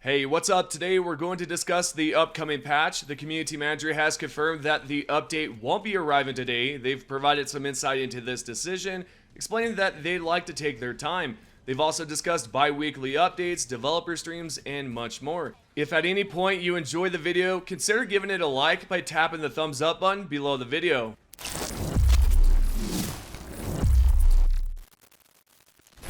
Hey, what's up? Today we're going to discuss the upcoming patch. The community manager has confirmed that the update won't be arriving today. They've provided some insight into this decision, explaining that they'd like to take their time. They've also discussed bi-weekly updates, developer streams, and much more. If at any point you enjoy the video, consider giving it a like by tapping the thumbs up button below the video.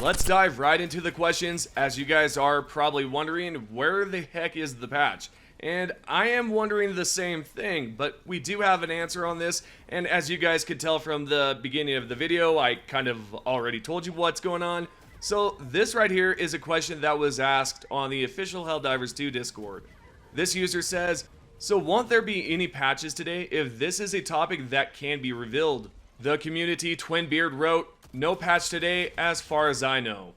Let's dive right into the questions. As you guys are probably wondering, where the heck is the patch? And I am wondering the same thing, but we do have an answer on this, and as you guys could tell from the beginning of the video, I kind of already told you what's going on. So this right here is a question that was asked on the official Helldivers 2 Discord. This user says, so won't there be any patches today if this is a topic that can be revealed? The community Twinbeard wrote, no patch today as far as I know.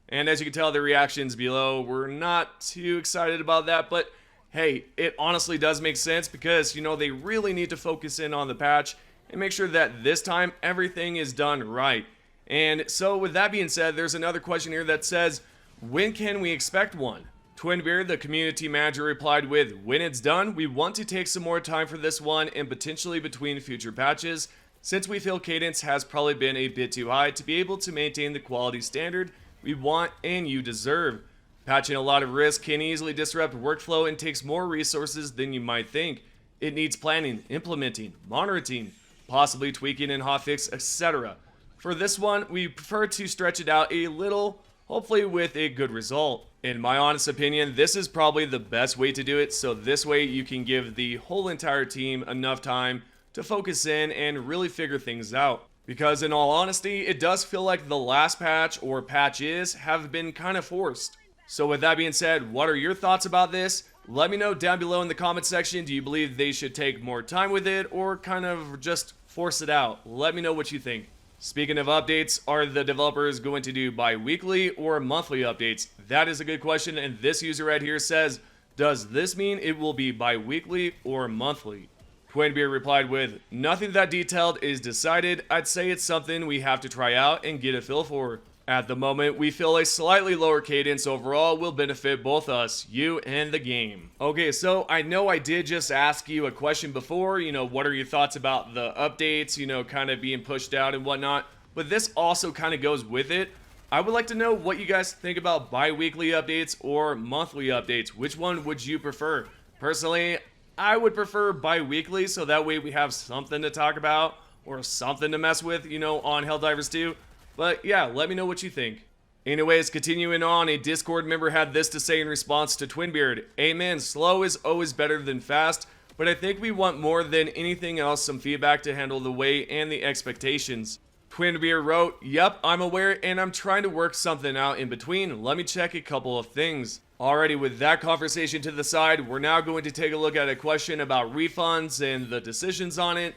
And as you can tell, the reactions below were not too excited about that, but hey, it honestly does make sense because, you know, they really need to focus in on the patch and make sure that this time everything is done right. And so with that being said, there's another question here that says, when can we expect one? Twinbeard, the community manager, replied with, when it's done, we want to take some more time for this one and potentially between future patches, since we feel cadence has probably been a bit too high to be able to maintain the quality standard we want and you deserve. Patching a lot of risk can easily disrupt workflow and takes more resources than you might think. It needs planning, implementing, monitoring, possibly tweaking and hotfix, etc. For this one, we prefer to stretch it out a little, hopefully with a good result. In my honest opinion, this is probably the best way to do it, so this way you can give the whole entire team enough time to focus in and really figure things out. Because in all honesty, it does feel like the last patch or patches have been kind of forced. So with that being said, what are your thoughts about this? Let me know down below in the comment section. Do you believe they should take more time with it or kind of just force it out? Let me know what you think. Speaking of updates, are the developers going to do bi-weekly or monthly updates? That is a good question, and this user right here says, does this mean it will be bi-weekly or monthly? Twinbeard replied with, nothing that detailed is decided. I'd say it's something we have to try out and get a feel for. At the moment, we feel a slightly lower cadence overall will benefit both us, you, and the game. Okay, so I know I did just ask you a question before, you know, what are your thoughts about the updates, you know, kind of being pushed out and whatnot, but this also kind of goes with it. I would like to know what you guys think about bi-weekly updates or monthly updates. Which one would you prefer? Personally, I would prefer bi-weekly, so that way we have something to talk about or something to mess with, you know, on Helldivers 2. But yeah, let me know what you think. Anyways, continuing on, a Discord member had this to say in response to Twinbeard. Amen, slow is always better than fast, but I think we want more than anything else some feedback to handle the way and the expectations. Twinbeard wrote, yep, I'm aware and I'm trying to work something out in between. Let me check a couple of things. Alrighty, with that conversation to the side, we're now going to take a look at a question about refunds and the decisions on it.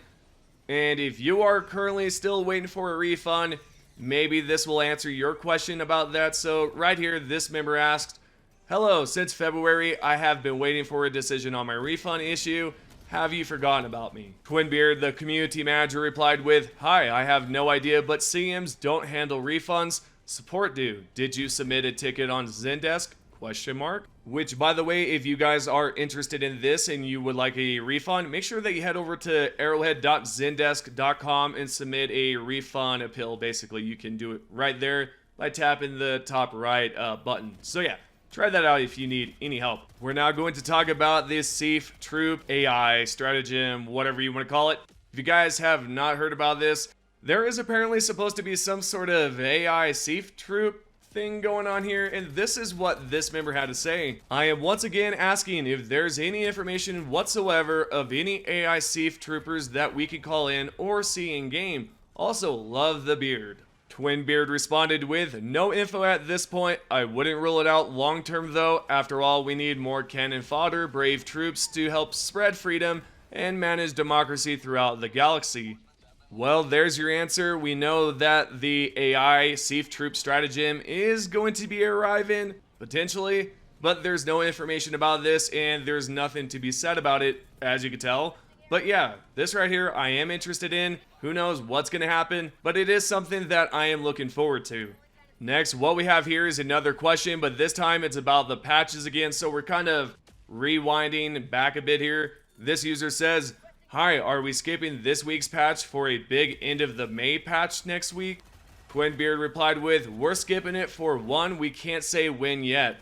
And if you are currently still waiting for a refund, maybe this will answer your question about that. So right here, this member asked, hello, since February, I have been waiting for a decision on my refund issue. Have you forgotten about me? Twinbeard, the community manager, replied with, hi, I have no idea, but CMs don't handle refunds. Support do. Did you submit a ticket on Zendesk? Question mark. Which, by the way, if you guys are interested in this and you would like a refund, make sure that you head over to arrowhead.zendesk.com and submit a refund appeal. Basically, you can do it right there by tapping the top right button. So yeah, try that out if you need any help. We're now going to talk about this Seaf troop AI stratagem, whatever you want to call it. If you guys have not heard about this, there is apparently supposed to be some sort of AI Seaf troop thing going on here, and this is what this member had to say. I am once again asking if there's any information whatsoever of any AI Seaf troopers that we could call in or see in game. Also, love the beard. Twinbeard responded with, no info at this point. I wouldn't rule it out long term though. After all, we need more cannon fodder, brave troops to help spread freedom and manage democracy throughout the galaxy. Well, there's your answer. We know that the AI Seaf troop stratagem is going to be arriving, potentially, but there's no information about this and there's nothing to be said about it, as you can tell. But yeah, this right here I am interested in. Who knows what's going to happen, but it is something that I am looking forward to. Next, what we have here is another question, but this time it's about the patches again, so we're kind of rewinding back a bit here. This user says, "Hi, are we skipping this week's patch for a big end of the May patch next week?" Twinbeard replied with, "We're skipping it for one, we can't say when yet."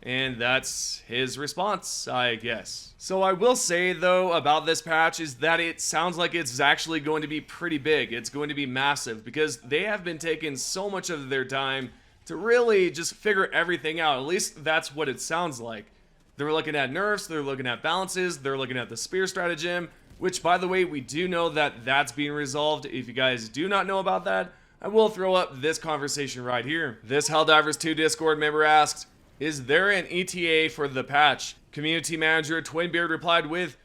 And that's his response, I guess. So I will say, though, about this patch is that it sounds like it's actually going to be pretty big. It's going to be massive because they have been taking so much of their time to really just figure everything out. At least that's what it sounds like. They're looking at nerfs, they're looking at balances, they're looking at the spear stratagem, which, by the way, we do know that that's being resolved. If you guys do not know about that, I will throw up this conversation right here. This Helldivers 2 Discord member asks, "Is there an ETA for the patch?" Community manager Twinbeard replied with,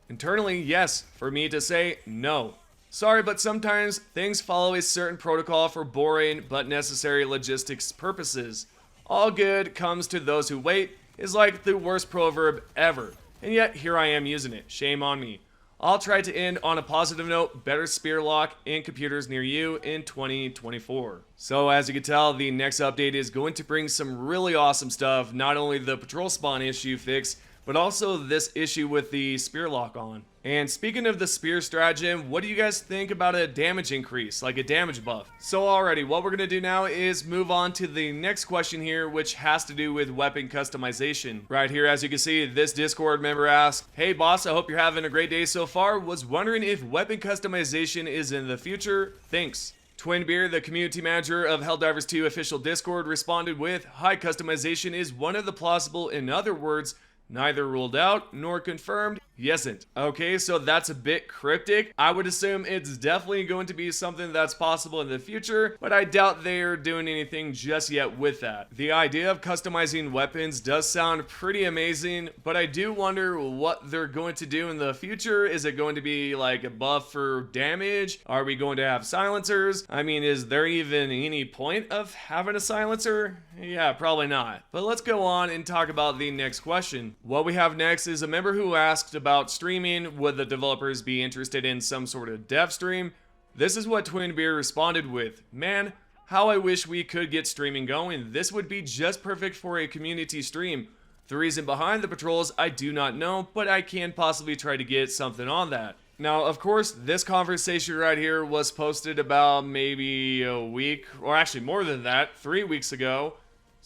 "Internally, yes. For me to say, no. Sorry, but sometimes things follow a certain protocol for boring but necessary logistics purposes. All good comes to those who wait is like the worst proverb ever. And yet, here I am using it. Shame on me. I'll try to end on a positive note, better spear lock in computers near you in 2024. So as you can tell, the next update is going to bring some really awesome stuff. Not only the patrol spawn issue fix, but also this issue with the spear lock on. And speaking of the spear stratagem, what do you guys think about a damage increase, like a damage buff? So alrighty, what we're going to do now is move on to the next question here, which has to do with weapon customization. Right here, as you can see, this Discord member asked, "Hey boss, I hope you're having a great day so far. Was wondering if weapon customization is in the future. Thanks." Twinbeard, the community manager of Helldivers 2 official Discord, responded with, "Hi, customization is one of the plausible. In other words, neither ruled out nor confirmed, yesn't." Okay, so that's a bit cryptic. I would assume it's definitely going to be something that's possible in the future, but I doubt they're doing anything just yet with that. The idea of customizing weapons does sound pretty amazing, but I do wonder what they're going to do in the future. Is it going to be like a buff for damage? Are we going to have silencers? I mean, is there even any point of having a silencer? Yeah, probably not. But let's go on and talk about the next question. What we have next is a member who asked about streaming. Would the developers be interested in some sort of dev stream? This is what Twinbeard responded with, "Man, how I wish we could get streaming going. This would be just perfect for a community stream. The reason behind the patrols I do not know, but I can possibly try to get something on that." Now, of course, this conversation right here was posted about maybe a week, or actually more than that, 3 weeks ago.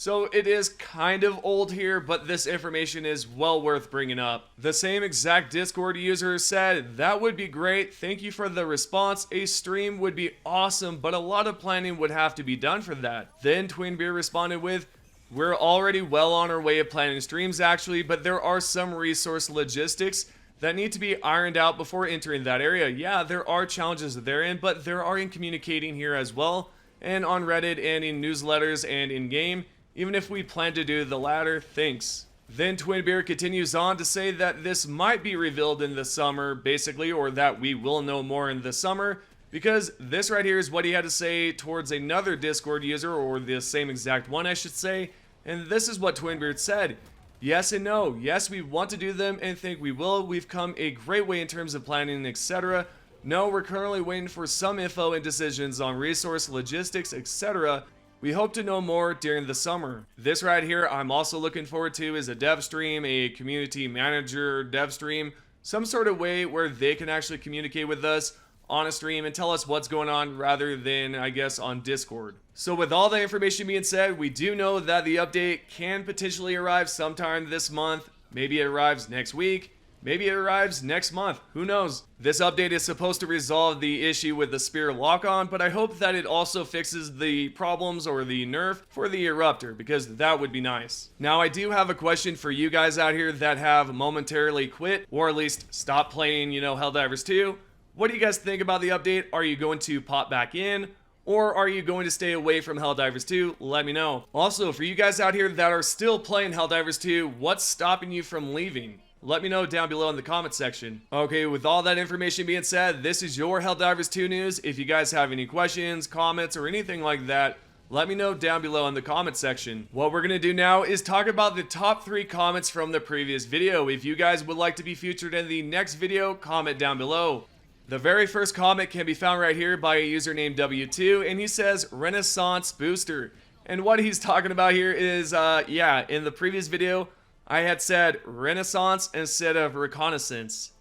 So it is kind of old here, but this information is well worth bringing up. The same exact Discord user said, "That would be great. Thank you for the response. A stream would be awesome, but a lot of planning would have to be done for that." Then Twinbeard responded with, "We're already well on our way of planning streams actually, but there are some resource logistics that need to be ironed out before entering that area. Yeah, there are challenges therein, but there are in communicating here as well, and on Reddit and in newsletters and in-game. Even if we plan to do the latter, thanks." Then Twinbeard continues on to say that this might be revealed in the summer, basically, or that we will know more in the summer, because this right here is what he had to say towards another Discord user, or the same exact one, I should say, and this is what Twinbeard said. "Yes and no. Yes, we want to do them and think we will. We've come a great way in terms of planning, etc. No, we're currently waiting for some info and decisions on resource, logistics, etc. We hope to know more during the summer." This right here I'm also looking forward to is a dev stream, a community manager dev stream, some sort of way where they can actually communicate with us on a stream and tell us what's going on rather than, I guess, on Discord. So with all the information being said, we do know that the update can potentially arrive sometime this month. Maybe it arrives next week. Maybe it arrives next month. Who knows? This update is supposed to resolve the issue with the spear lock-on, but I hope that it also fixes the problems or the nerf for the eruptor, because that would be nice. Now, I do have a question for you guys out here that have momentarily quit, or at least stopped playing, Helldivers 2. What do you guys think about the update? Are you going to pop back in? Or are you going to stay away from Helldivers 2? Let me know. Also, for you guys out here that are still playing Helldivers 2, what's stopping you from leaving? Let me know down below in the comment section. Okay, with all that information being said, this is your Helldivers 2 news. If you guys have any questions, comments, or anything like that, let me know down below in the comment section. What we're gonna do now is talk about the top 3 comments from the previous video. If you guys would like to be featured in the next video, comment down below. The very first comment can be found right here by a user named W2, and he says, "Renaissance Booster." And what he's talking about here is, yeah, in the previous video, I had said Renaissance instead of Reconnaissance.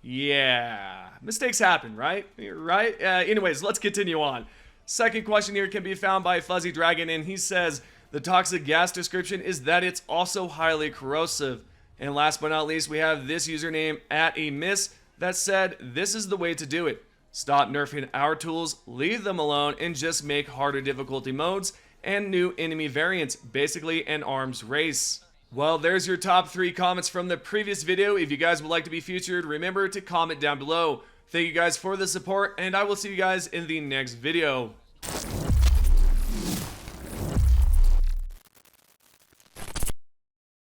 Yeah, mistakes happen, right? Right? Anyways, let's continue on. Second question here can be found by Fuzzy Dragon, and he says, the toxic gas description is that it's also highly corrosive. And last but not least, we have this username @amiss that said, this is the way to do it. Stop nerfing our tools, leave them alone, and just make harder difficulty modes and new enemy variants, basically an arms race. Well, there's your top 3 comments from the previous video. If you guys would like to be featured, remember to comment down below. Thank you guys for the support, and I will see you guys in the next video.